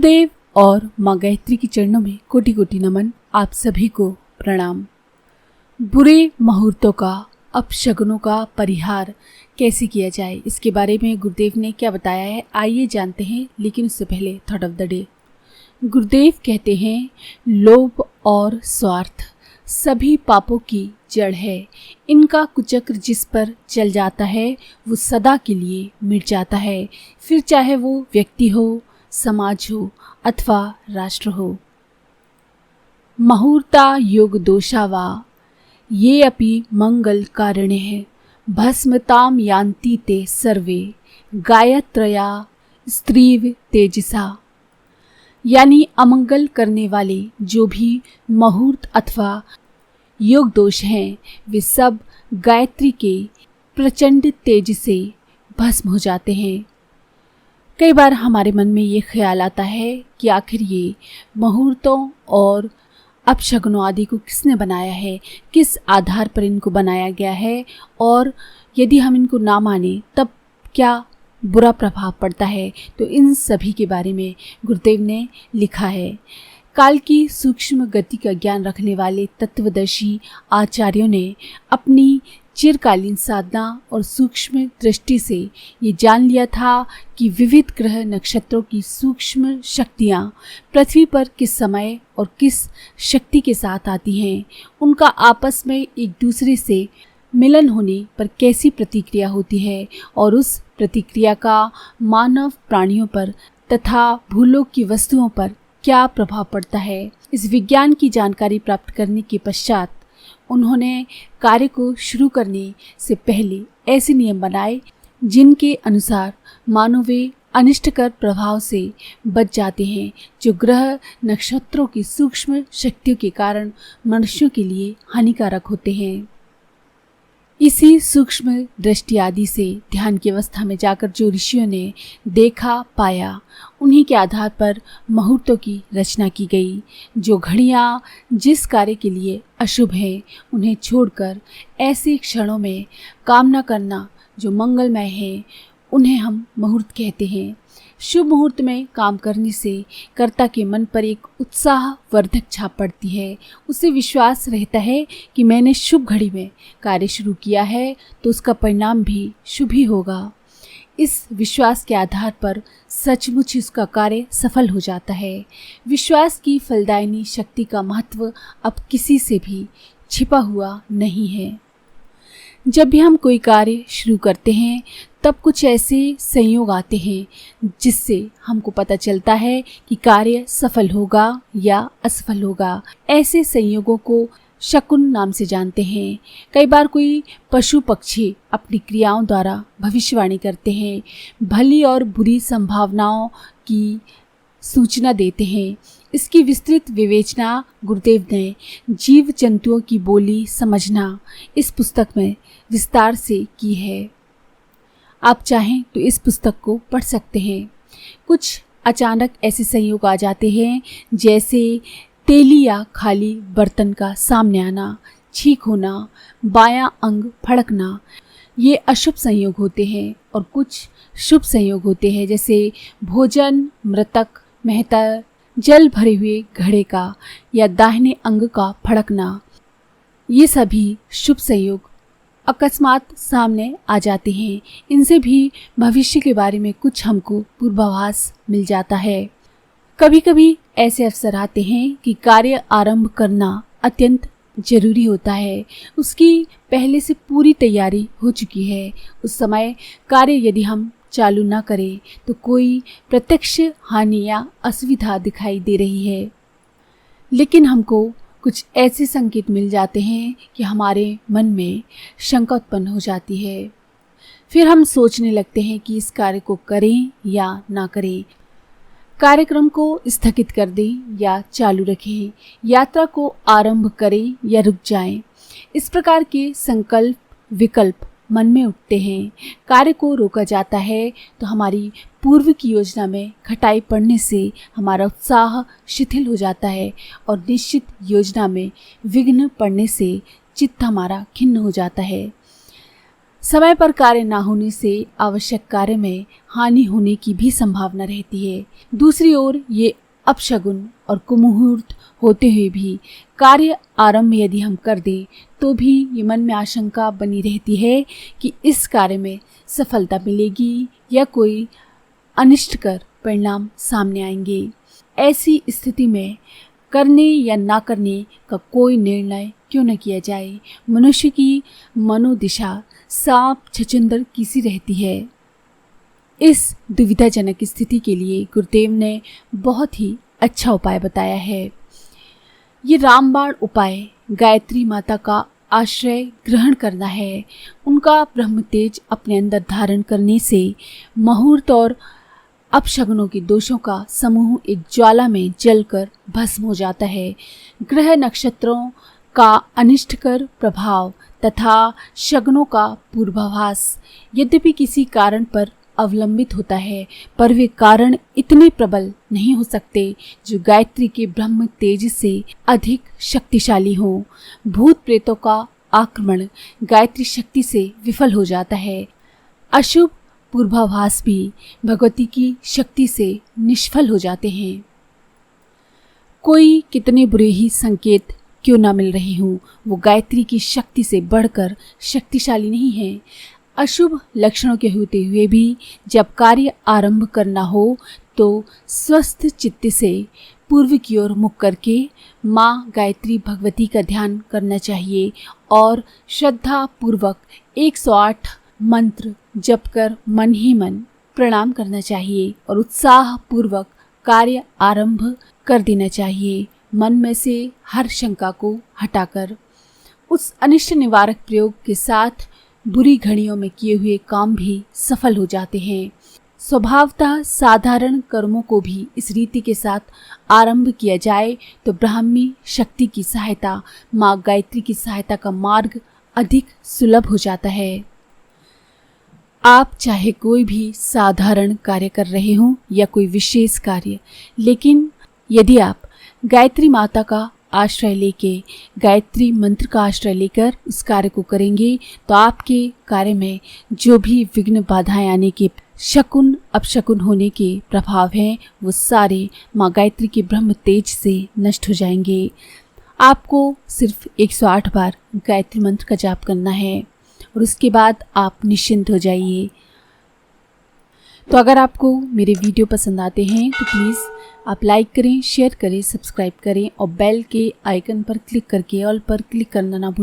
गुरुदेव और माँ गायत्री के चरणों में कोटि कोटि नमन। आप सभी को प्रणाम। बुरे मुहूर्तों का, अपशगुनों का परिहार कैसे किया जाए, इसके बारे में गुरुदेव ने क्या बताया है, आइए जानते हैं। लेकिन उससे पहले थॉट ऑफ द डे। गुरुदेव कहते हैं, लोभ और स्वार्थ सभी पापों की जड़ है। इनका कुचक्र जिस पर चल जाता है वो सदा के लिए मिट जाता है, फिर चाहे वो व्यक्ति हो, समाज हो अथवा राष्ट्र हो। मुहूर्ता योग दोषा वा ये अपि मंगल कारणे है, भस्मताम यान्ति ते सर्वे गायत्रया स्त्रीव तेजसा। यानी अमंगल करने वाले जो भी मुहूर्त अथवा योग दोष हैं वे सब गायत्री के प्रचंड तेज से भस्म हो जाते हैं। कई बार हमारे मन में ये ख्याल आता है कि आखिर ये मुहूर्तों और अपशगुनों आदि को किसने बनाया है, किस आधार पर इनको बनाया गया है, और यदि हम इनको ना माने तब क्या बुरा प्रभाव पड़ता है। तो इन सभी के बारे में गुरुदेव ने लिखा है। काल की सूक्ष्म गति का ज्ञान रखने वाले तत्वदर्शी आचार्यों ने अपनी चिरकालीन साधना और सूक्ष्म दृष्टि से ये जान लिया था कि विविध ग्रह नक्षत्रों की सूक्ष्म शक्तियाँ पृथ्वी पर किस समय और किस शक्ति के साथ आती हैं, उनका आपस में एक दूसरे से मिलन होने पर कैसी प्रतिक्रिया होती है और उस प्रतिक्रिया का मानव प्राणियों पर तथा भूलोक की वस्तुओं पर क्या प्रभाव पड़ता है। इस विज्ञान की जानकारी प्राप्त करने के पश्चात उन्होंने कार्य को शुरू करने से पहले ऐसे नियम बनाए जिनके अनुसार मानव वे अनिष्टकर प्रभाव से बच जाते हैं जो ग्रह नक्षत्रों की सूक्ष्म शक्तियों के कारण मनुष्यों के लिए हानिकारक होते हैं। इसी सूक्ष्म दृष्टि आदि से ध्यान की अवस्था में जाकर जो ऋषियों ने देखा पाया, उन्हीं के आधार पर मुहूर्तों की रचना की गई। जो घड़ियाँ जिस कार्य के लिए अशुभ हैं उन्हें छोड़कर ऐसे क्षणों में कामना करना जो मंगलमय है, उन्हें हम मुहूर्त कहते हैं। शुभ मुहूर्त में काम करने से कर्ता के मन पर एक उत्साहवर्धक छाप पड़ती है। उसे विश्वास रहता है कि मैंने शुभ घड़ी में कार्य शुरू किया है तो उसका परिणाम भी शुभ ही होगा। इस विश्वास के आधार पर सचमुच उसका कार्य सफल हो जाता है। विश्वास की फलदायिनी शक्ति का महत्व अब किसी से भी छिपा हुआ नहीं है। जब भी हम कोई कार्य शुरू करते हैं तब कुछ ऐसे संयोग आते हैं जिससे हमको पता चलता है कि कार्य सफल होगा या असफल होगा। ऐसे संयोगों को शकुन नाम से जानते हैं। कई बार कोई पशु पक्षी अपनी क्रियाओं द्वारा भविष्यवाणी करते हैं, भली और बुरी संभावनाओं की सूचना देते हैं। इसकी विस्तृत विवेचना गुरुदेव ने जीव जंतुओं की बोली समझना इस पुस्तक में विस्तार से की है। आप चाहें तो इस पुस्तक को पढ़ सकते हैं। कुछ अचानक ऐसे संयोग आ जाते हैं जैसे तेली या खाली बर्तन का सामने आना, छींक होना, बायां अंग फड़कना, ये अशुभ संयोग होते हैं। और कुछ शुभ संयोग होते हैं जैसे भोजन, मृतक, मेहतर, जल भरे हुए घड़े का या दाहिने अंग का फड़कना। ये सभी शुभ संयोग अकस्मात सामने आ जाते हैं। इनसे भी भविष्य के बारे में कुछ हमको पूर्वाभास मिल जाता है। कभी कभी ऐसे अवसर आते हैं कि कार्य आरंभ करना अत्यंत जरूरी होता है। उसकी पहले से पूरी तैयारी हो चुकी है। उस समय कार्य यदि हम चालू ना करें तो कोई प्रत्यक्ष हानि या असुविधा दिखाई दे रही है, लेकिन हमको कुछ ऐसे संकेत मिल जाते हैं कि हमारे मन में शंका उत्पन्न हो जाती है। फिर हम सोचने लगते हैं कि इस कार्य को करें या ना करें, कार्यक्रम को स्थगित कर दें या चालू रखें, यात्रा को आरंभ करें या रुक जाएं। इस प्रकार के संकल्प विकल्प मन में उठते हैं। कार्य को रोका जाता है तो हमारी पूर्व की योजना में खटाई पड़ने से हमारा उत्साह शिथिल हो जाता है और निश्चित योजना में विघ्न पड़ने से चित्त हमारा खिन्न हो जाता है। समय पर कार्य न होने से आवश्यक कार्य में हानि होने की भी संभावना रहती है। दूसरी ओर ये अपशगुन और कुमुहूर्त होते हुए भी कार्य आरंभ यदि हम कर दें तो भी ये मन में आशंका बनी रहती है कि इस कार्य में सफलता मिलेगी या कोई अनिष्टकर परिणाम सामने आएंगे। ऐसी स्थिति में करने या ना करने का कोई निर्णय क्यों न किया जाए। मनुष्य की मनोदिशा सांप छछूंदर की सी रहती है। इस दुविधाजनक स्थिति के लिए गुरुदेव ने बहुत ही अच्छा उपाय बताया है। ये रामबाण उपाय गायत्री माता का आश्रय ग्रहण करना है। उनका ब्रह्म तेज अपने अंदर धारण करने से मुहूर्त और अपशगुनों के दोषों का समूह एक ज्वाला में जलकर भस्म हो जाता है। ग्रह नक्षत्रों का अनिष्टकर प्रभाव तथा शगुनों का पूर्वाभास यद्यपि किसी कारण पर अवलंबित होता है, पर वे कारण इतने प्रबल नहीं हो सकते जो गायत्री के ब्रह्म तेज से अधिक शक्तिशाली हो। भूत प्रेतों का आक्रमण गायत्री शक्ति से विफल हो जाता है। अशुभ पूर्वाभास भी भगवती की शक्ति से निष्फल हो जाते हैं। कोई कितने बुरे ही संकेत क्यों ना मिल रहे हों, वो गायत्री की शक्ति से बढ़कर शक्तिशाली नहीं है। अशुभ लक्षणों के होते हुए भी जब कार्य आरंभ करना हो तो स्वस्थ चित्त से पूर्व की ओर मुख करके माँ गायत्री भगवती का ध्यान करना चाहिए और श्रद्धा पूर्वक 108 मंत्र जप कर मन ही मन प्रणाम करना चाहिए और उत्साह पूर्वक कार्य आरंभ कर देना चाहिए। मन में से हर शंका को हटाकर उस अनिष्ट निवारक प्रयोग के साथ बुरी घड़ियों में किए हुए काम भी सफल हो जाते हैं। स्वभावतः साधारण कर्मों को भी इस रीति के साथ आरंभ किया जाए तो ब्राह्मी शक्ति की सहायता, माँ गायत्री की सहायता का मार्ग अधिक सुलभ हो जाता है। आप चाहे कोई भी साधारण कार्य कर रहे हों या कोई विशेष कार्य, लेकिन यदि आप गायत्री माता का आश्रय लेके, गायत्री मंत्र का आश्रय लेकर उस कार्य को करेंगे तो आपके कार्य में जो भी विघ्न बाधाएं आने के, शकुन अपशकुन होने के प्रभाव हैं वो सारे माँ गायत्री के ब्रह्म तेज से नष्ट हो जाएंगे। आपको सिर्फ 108 बार गायत्री मंत्र का जाप करना है और उसके बाद आप निश्चिंत हो जाइए। तो अगर आपको मेरे वीडियो पसंद आते हैं तो प्लीज़ आप लाइक करें, शेयर करें, सब्सक्राइब करें और बेल के आइकन पर क्लिक करके ऑल पर क्लिक करना ना भूलें।